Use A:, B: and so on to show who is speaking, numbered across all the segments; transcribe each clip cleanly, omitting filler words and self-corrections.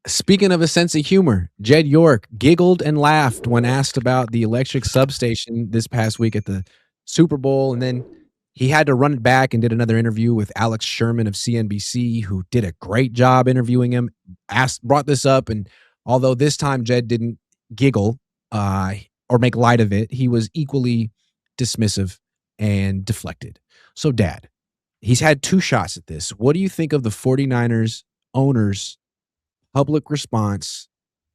A: Speaking of a sense of humor, Jed York giggled and laughed when asked about the electric substation this past week at the Super Bowl. And then he had to run it back and did another interview with Alex Sherman of CNBC, who did a great job interviewing him, brought this up. And although this time Jed didn't giggle or make light of it, he was equally dismissive and deflected. So, Dad, he's had two shots at this. What do you think of the 49ers owners' public response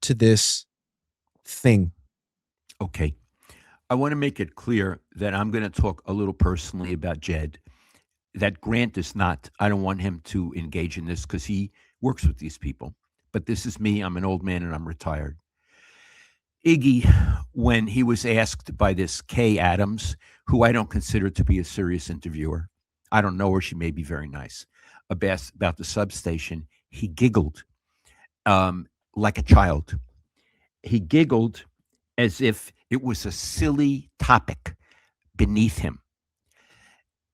A: to this thing?
B: Okay. I want to make it clear that I'm going to talk a little personally about Jed. That Grant is not, I don't want him to engage in this because he works with these people. But this is me. I'm an old man and I'm retired. Iggy, when he was asked by this Kay Adams, who I don't consider to be a serious interviewer, I don't know her, she may be very nice, about the substation, he giggled like a child. He giggled as if it was a silly topic beneath him.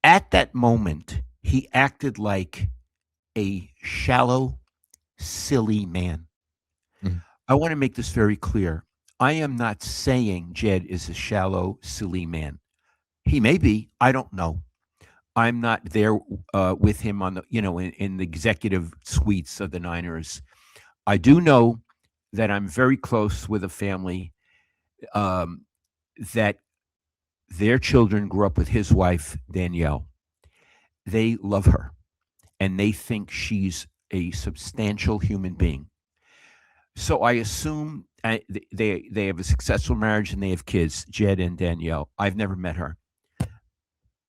B: At that moment, he acted like a shallow, silly man.
A: Mhm.
B: I want to make this very clear. I am not saying Jed is a shallow, silly man. He may be. I don't know. I'm not there with him on the, in the executive suites of the Niners. I do know that I'm very close with a family that their children grew up with his wife, Danielle. They love her and they think she's a substantial human being. So I assume they have a successful marriage and they have kids, Jed and Danielle. I've never met her.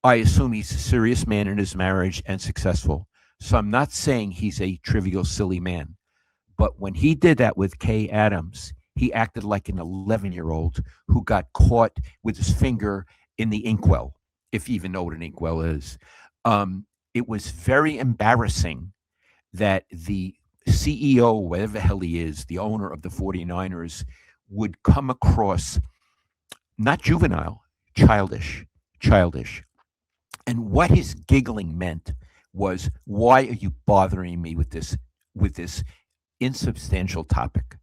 B: I assume he's a serious man in his marriage and successful. So I'm not saying he's a trivial, silly man. But when he did that with Kay Adams, he acted like an 11-year-old who got caught with his finger in the inkwell, if you even know what an inkwell is. It was very embarrassing that the CEO, whatever the hell he is, the owner of the 49ers, would come across not juvenile, childish. And what his giggling meant was, why are you bothering me with this insubstantial topic?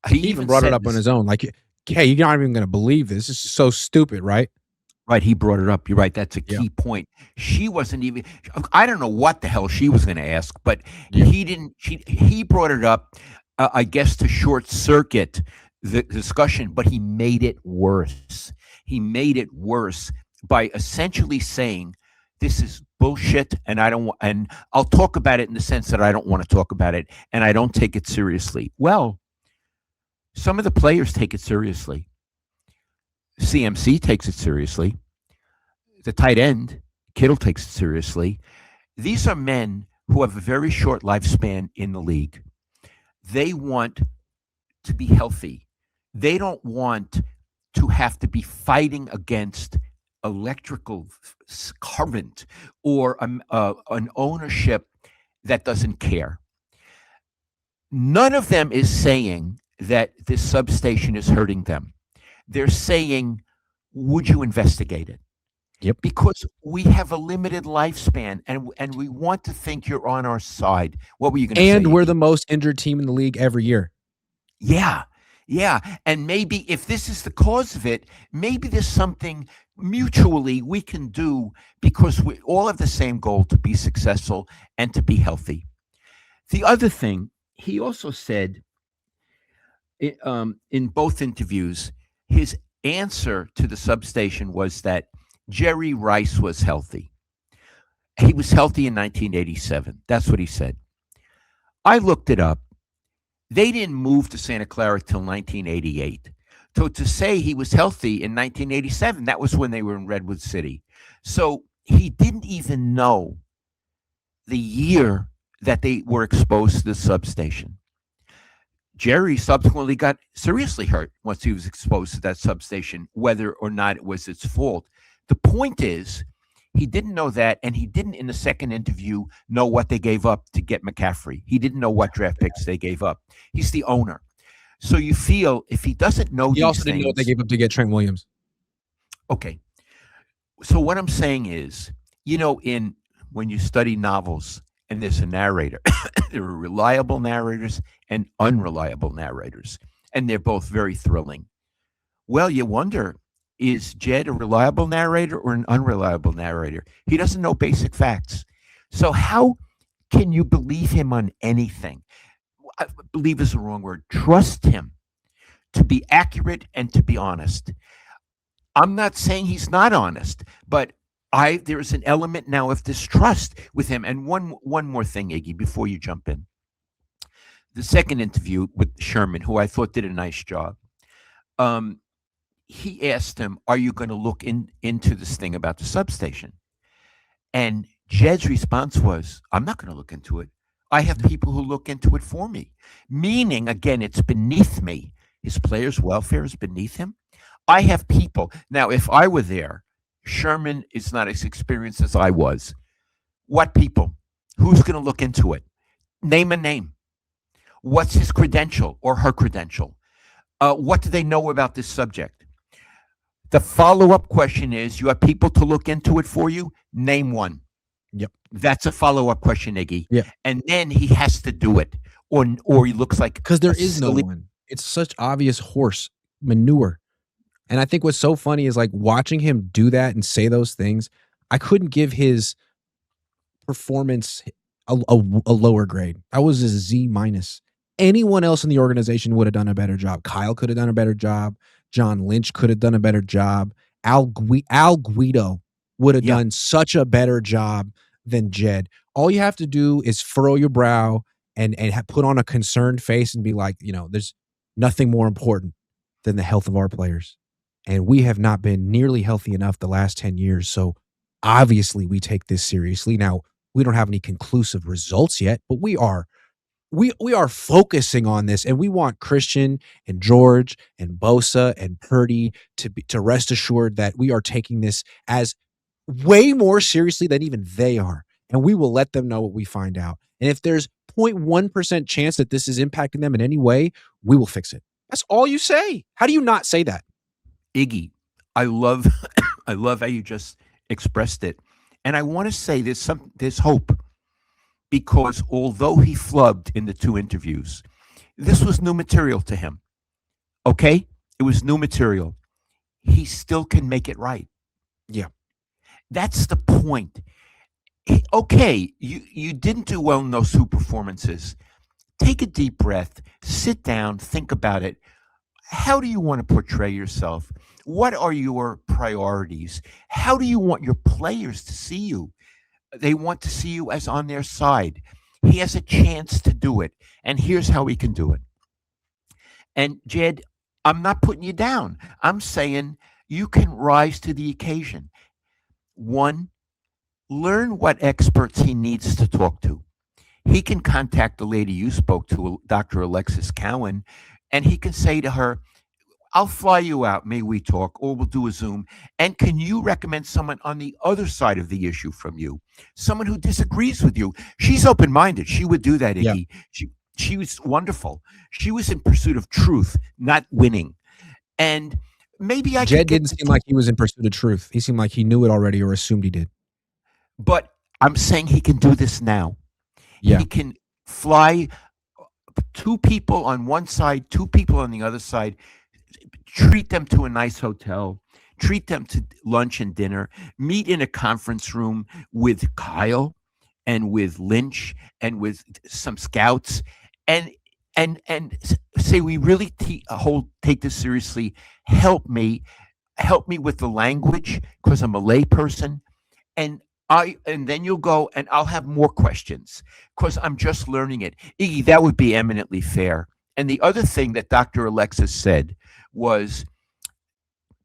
A: He even brought it up on his own. Like, hey, you're not even going to believe this. This is so stupid, right?
B: Right, he brought it up. You're right. That's a key point. She wasn't even. I don't know what the hell she was going to ask, but he didn't. He brought it up, I guess, to short circuit the discussion. But he made it worse. He made it worse by essentially saying, "This is bullshit," and I don't. And I'll talk about it in the sense that I don't want to talk about it, and I don't take it seriously. Well, some of the players take it seriously. CMC takes it seriously. The tight end, Kittle, takes it seriously. These are men who have a very short lifespan in the league. They want to be healthy. They don't want to have to be fighting against electrical current or an ownership that doesn't care. None of them is saying that this substation is hurting them. They're saying, would you investigate it?
A: Yep.
B: Because we have a limited lifespan and we want to think you're on our side. What were you going to say?
A: And we're the most injured team in the league every year.
B: Yeah. And maybe if this is the cause of it, maybe there's something mutually we can do because we all have the same goal, to be successful and to be healthy. The other thing, he also said in both interviews, his answer to the substation was that Jerry Rice was healthy. He was healthy in 1987. That's what he said. I looked it up. They didn't move to Santa Clara till 1988. So to say he was healthy in 1987, that was when they were in Redwood City. So he didn't even know the year that they were exposed to the substation. Jerry subsequently got seriously hurt once he was exposed to that substation, whether or not it was its fault. The point is, he didn't know that, and he didn't, in the second interview, know what they gave up to get McCaffrey. He didn't know what draft picks they gave up. He's the owner. So you feel if he doesn't know
A: he also didn't know what they gave up to get Trent Williams.
B: Okay. So what I'm saying is, when you study novels, and there's a narrator. There are reliable narrators and unreliable narrators, and they're both very thrilling. Well, you wonder, is Jed a reliable narrator or an unreliable narrator? He doesn't know basic facts. So, how can you believe him on anything? Believe is the wrong word. Trust him to be accurate and to be honest. I'm not saying he's not honest, but there's an element now of distrust with him. And one more thing, Iggy, before you jump in. The second interview with Sherman, who I thought did a nice job, um, he asked him, "Are you going to look into this thing about the substation?" And Jed's response was, "I'm not going to look into it. I have people who look into it for me." Meaning, again, it's beneath me. His players' welfare is beneath him. I have people. Now, if I were there, Sherman is not as experienced as I was. What people? Who's going to look into it? Name a name. What's his credential or her credential? What do they know about this subject? The follow-up question is, you have people to look into it for you? Name one.
A: Yep.
B: That's a follow-up question, Iggy.
A: Yeah.
B: And then he has to do it. Or he looks like,
A: because there is no one. It's such obvious horse manure. And I think what's so funny is like watching him do that and say those things. I couldn't give his performance a lower grade. I was a Z minus. Anyone else in the organization would have done a better job. Kyle could have done a better job. John Lynch could have done a better job. Al Guido would have done such a better job than Jed. All you have to do is furrow your brow and put on a concerned face and be like, there's nothing more important than the health of our players. And we have not been nearly healthy enough the last 10 years. So obviously we take this seriously. Now, we don't have any conclusive results yet, but we are focusing on this, and we want Christian and George and Bosa and Purdy to rest assured that we are taking this as way more seriously than even they are. And we will let them know what we find out. And if there's 0.1% chance that this is impacting them in any way, we will fix it. That's all you say. How do you not say that?
B: Iggy, I love how you just expressed it. And I want to say there's hope, because although he flubbed in the two interviews, this was new material to him. Okay? It was new material. He still can make it right.
A: Yeah.
B: That's the point. Okay, you didn't do well in those two performances. Take a deep breath, sit down, think about it. How do you want to portray yourself? What are your priorities? How do you want your players to see you? They want to see you as on their side. He has a chance to do it, and here's how he can do it. And Jed, I'm not putting you down. I'm saying you can rise to the occasion. One, learn what experts he needs to talk to. He can contact the lady you spoke to, Dr. Alexis Cowan, and he can say to her, "I'll fly you out. May we talk, or we'll do a Zoom. And can you recommend someone on the other side of the issue from you? Someone who disagrees with you." She's open-minded. She would do that, Iggy. Yeah. She was wonderful. She was in pursuit of truth, not winning. And maybe
A: Jed didn't seem like he was in pursuit of truth. He seemed like he knew it already or assumed he did.
B: But I'm saying he can do this now. Yeah. He can fly two people on one side, two people on the other side, treat them to a nice hotel, treat them to lunch and dinner, meet in a conference room with Kyle and with Lynch and with some scouts, and say, "We really take this seriously. Help me with the language, because I'm a lay person, and then you'll go, and I'll have more questions because I'm just learning it." Iggy, that would be eminently fair. And the other thing that Dr. Alexis said was,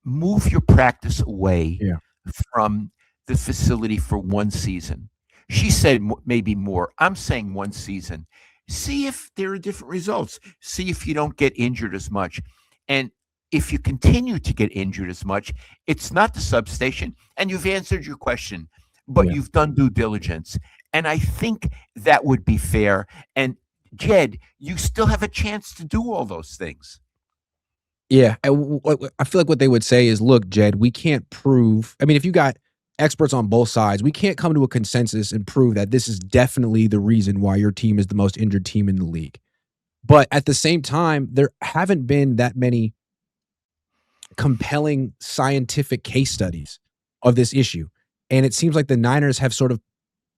B: move your practice away from the facility for one season. She said maybe more. I'm saying one season. See if there are different results. See if you don't get injured as much. And if you continue to get injured as much, it's not the substation, and you've answered your question, but you've done due diligence. And I think that would be fair. And Jed, you still have a chance to do all those things.
A: Yeah. I feel like what they would say is, look, Jed, we can't prove. I mean, if you got experts on both sides, we can't come to a consensus and prove that this is definitely the reason why your team is the most injured team in the league. But at the same time, there haven't been that many compelling scientific case studies of this issue. And it seems like the Niners have sort of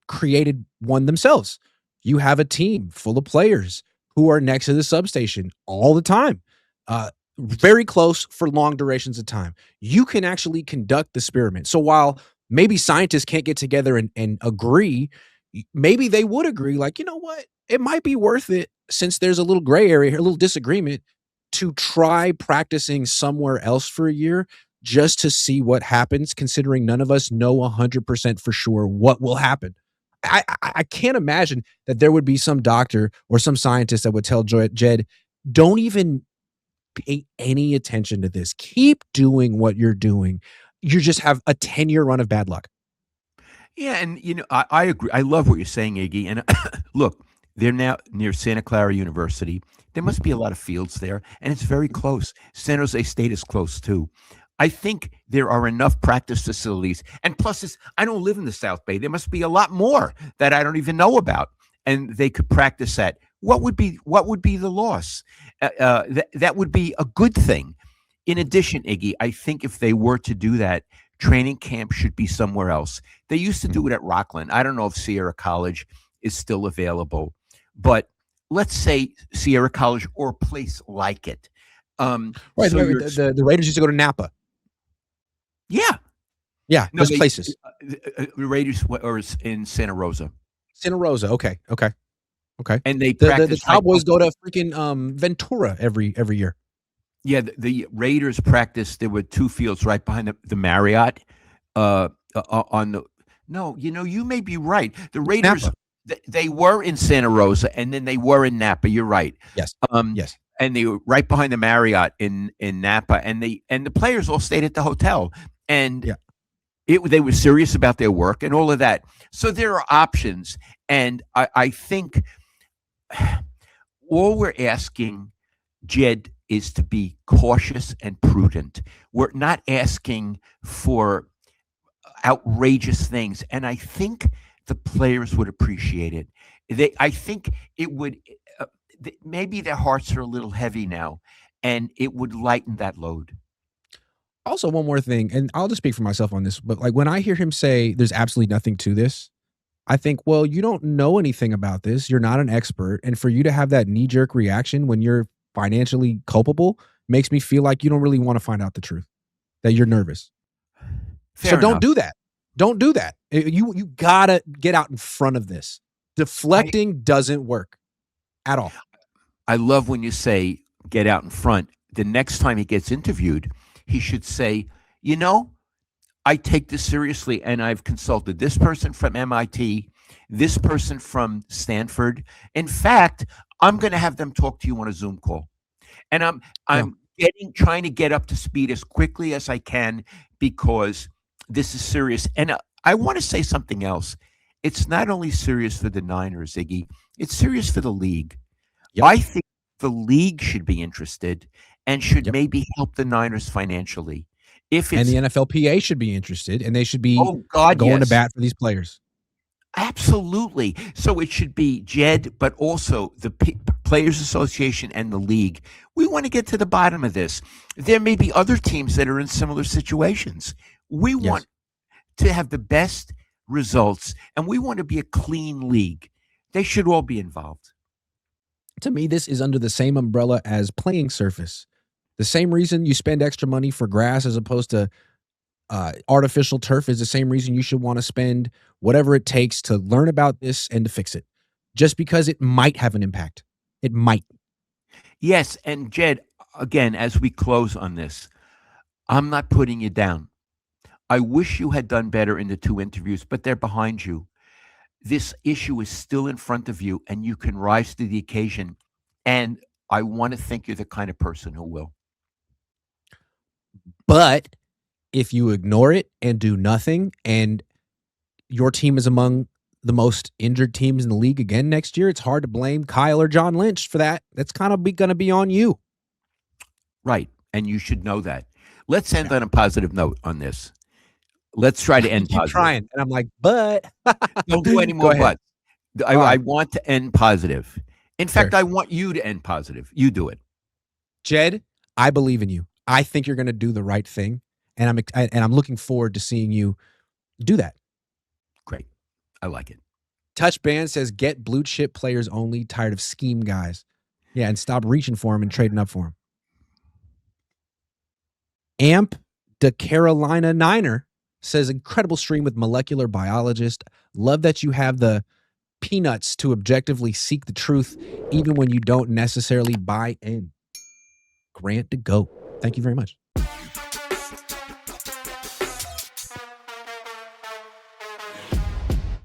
A: created one themselves. You have a team full of players who are next to the substation all the time, very close for long durations of time. You can actually conduct the experiment. So while maybe scientists can't get together and agree, maybe they would agree, like, you know what? It might be worth it, since there's a little gray area here, a little disagreement, to try practicing somewhere else for a year just to see what happens, considering none of us know 100% for sure what will happen. I can't imagine that there would be some doctor or some scientist that would tell Jed, don't even pay any attention to this. Keep doing what you're doing. You just have a 10-year run of bad luck.
B: Yeah, and I agree. I love what you're saying, Iggy. And look, they're now near Santa Clara University. There must be a lot of fields there, and it's very close. San Jose State is close too. I think there are enough practice facilities, and plus, I don't live in the South Bay. There must be a lot more that I don't even know about, and they could practice at. What would be the loss? That would be a good thing. In addition, Iggy, I think if they were to do that, training camp should be somewhere else. They used to do it at Rockland. I don't know if Sierra College is still available, but let's say Sierra College or a place like it.
A: Right.
B: So
A: The Raiders used to go to Napa.
B: Yeah.
A: Yeah.
B: No,
A: There's places.
B: The Raiders or in Santa Rosa.
A: Santa Rosa. Okay.
B: And they
A: The
B: practice.
A: Cowboys go to freaking Ventura every year.
B: Yeah, the Raiders practice. There were two fields right behind the Marriott. On the No, you may be right. The Raiders, they were in Santa Rosa, and then they were in Napa. You're right.
A: Yes.
B: Yes. And they were right behind the Marriott in Napa, and the players all stayed at the hotel, and they were serious about their work and all of that. So there are options, and I think all we're asking, Jed, is to be cautious and prudent. We're not asking for outrageous things, and I think the players would appreciate it. I think it would. Maybe their hearts are a little heavy now, and it would lighten that load.
A: Also, one more thing, and I'll just speak for myself on this, but like when I hear him say there's absolutely nothing to this, I think, well, you don't know anything about this. You're not an expert. And for you to have that knee jerk reaction when you're financially culpable makes me feel like you don't really want to find out the truth, that you're nervous.
B: Fair
A: Don't
B: enough.
A: do that. Don't do that. You gotta get out in front of this. Deflecting doesn't work at all.
B: I love when you say get out in front. The next time he gets interviewed, he should say, I take this seriously, and I've consulted this person from MIT, this person from Stanford. In fact, I'm going to have them talk to you on a Zoom call. And I'm trying to get up to speed as quickly as I can, because this is serious. And I want to say something else. It's not only serious for the Niners, Iggy, it's serious for the league.
A: Yep.
B: I think the league should be interested and should maybe help the Niners financially. And
A: the NFLPA should be interested, and they should be
B: going
A: to bat for these players.
B: Absolutely. So it should be Jed, but also the Players Association and the league. We want to get to the bottom of this. There may be other teams that are in similar situations. We want to have the best results, and we want to be a clean league. They should all be involved.
A: To me, this is under the same umbrella as playing surface. The same reason you spend extra money for grass as opposed to artificial turf is the same reason you should want to spend whatever it takes to learn about this and to fix it. Just because it might have an impact. It might.
B: Yes, and Jed, again, as we close on this, I'm not putting you down. I wish you had done better in the two interviews, but they're behind you. This issue is still in front of you, and you can rise to the occasion. And I want to think you're the kind of person who will.
A: But if you ignore it and do nothing, and your team is among the most injured teams in the league again next year, it's hard to blame Kyle or John Lynch for that. That's kind of going to be on you.
B: Right. And you should know that. Let's end on a positive note on this. Let's try to
A: You
B: end
A: keep
B: positive.
A: trying, and I'm like, but
B: Don't do any
A: go
B: more
A: ahead.
B: buts. I,
A: All
B: I
A: right,
B: want to end positive. In fact,
A: sure.
B: I want you to end positive. You do it.
A: Jed, I believe in you. I think you're going to do the right thing, and I'm looking forward to seeing you do that.
B: Great. I like it.
A: Touch Band says, get blue chip players only, tired of scheme guys. Yeah, and stop reaching for him and trading up for him. Amp the Carolina Niner says, incredible stream with molecular biologist. Love that you have the peanuts to objectively seek the truth, even when you don't necessarily buy in. Grant to go. Thank you very much.